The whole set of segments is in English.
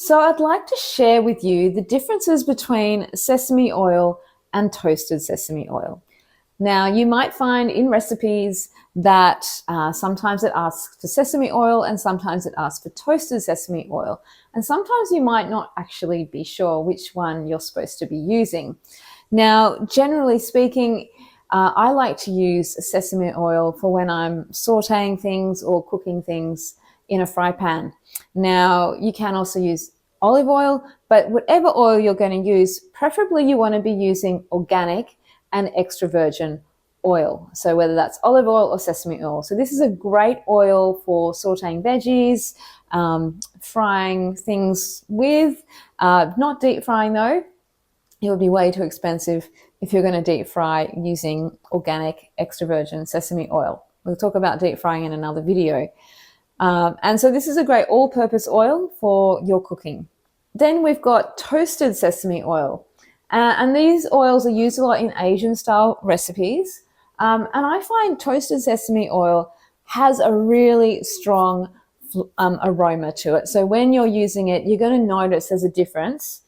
So I'd like to share with you the differences between sesame oil and toasted sesame oil. Now, you might find in recipes that sometimes it asks for sesame oil and sometimes it asks for toasted sesame oil. And sometimes you might not actually be sure which one you're supposed to be using. Now, generally speaking, I like to use sesame oil for when I'm sauteing things or cooking things in a fry pan. Now, you can also use olive oil, but whatever oil you're going to use, preferably you want to be using organic and extra virgin oil. So whether that's olive oil or sesame oil. So this is a great oil for sauteing veggies, frying things with, not deep frying though. It would be way too expensive if you're going to deep fry using organic extra virgin sesame oil. We'll talk about deep frying in another video. And so this is a great all-purpose oil for your cooking. Then we've got toasted sesame oil. And these oils are used a lot in Asian style recipes. And I find toasted sesame oil has a really strong aroma to it. So when you're using it, you're going to notice there's a difference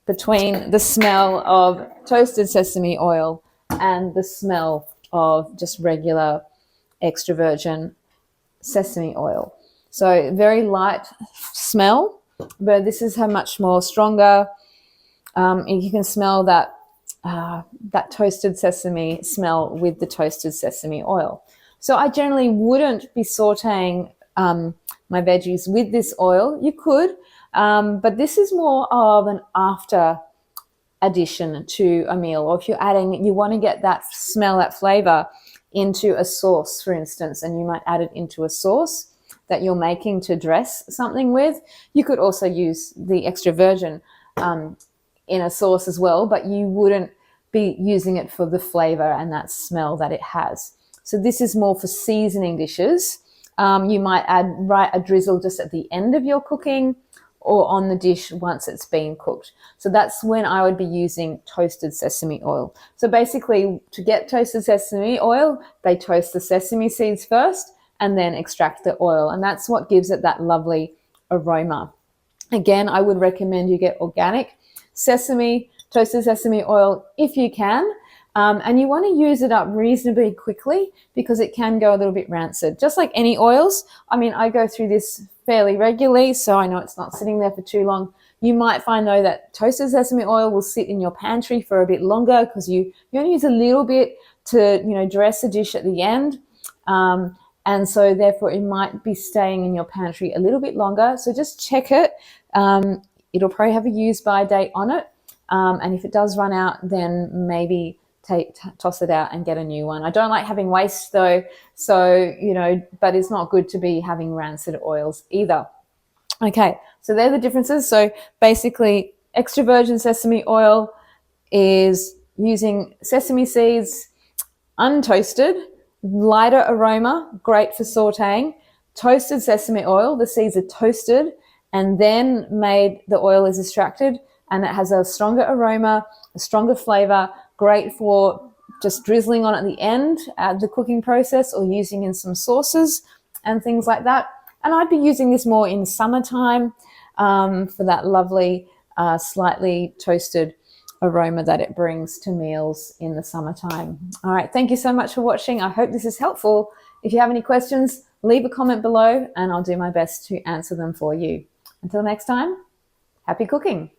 between the smell of toasted sesame oil and the smell of just regular extra virgin sesame oil. So very light smell, but this is a much more stronger. You can smell that toasted sesame smell with the toasted sesame oil. So I generally wouldn't be sauteing my veggies with this oil. You could, but this is more of an after addition to a meal, or if you're adding, you want to get that smell, that flavor into a sauce, for instance, and you might add it into a sauce that you're making to dress something with. You could also use the extra virgin in a sauce as well, but you wouldn't be using it for the flavor and that smell that it has. So this is more for seasoning dishes. You might add a drizzle just at the end of your cooking or on the dish once it's been cooked. So that's when I would be using toasted sesame oil. So basically, to get toasted sesame oil, they toast the sesame seeds first and then extract the oil. And that's what gives it that lovely aroma. Again, I would recommend you get organic toasted sesame oil if you can. And you want to use it up reasonably quickly because it can go a little bit rancid. Just like any oils, I mean, I go through this fairly regularly, so I know it's not sitting there for too long. You might find, though, that toasted sesame oil will sit in your pantry for a bit longer because you only use a little bit to, dress a dish at the end. And so, therefore, it might be staying in your pantry a little bit longer. So just check it. It'll probably have a use-by date on it. And if it does run out, then maybe toss it out and get a new one. I don't like having waste though, so but it's not good to be having rancid oils either. Okay, so they're the differences. So basically, extra virgin sesame oil is using sesame seeds untoasted, lighter aroma, great for sauteing. Toasted sesame oil, the seeds are toasted and then the oil is extracted, and it has a stronger aroma, a stronger flavor, great for just drizzling on at the end at the cooking process or using in some sauces and things like that. And I'd be using this more in summertime for that lovely, slightly toasted aroma that it brings to meals in the summertime. All right, thank you so much for watching. I hope this is helpful. If you have any questions, leave a comment below and I'll do my best to answer them for you. Until next time, happy cooking.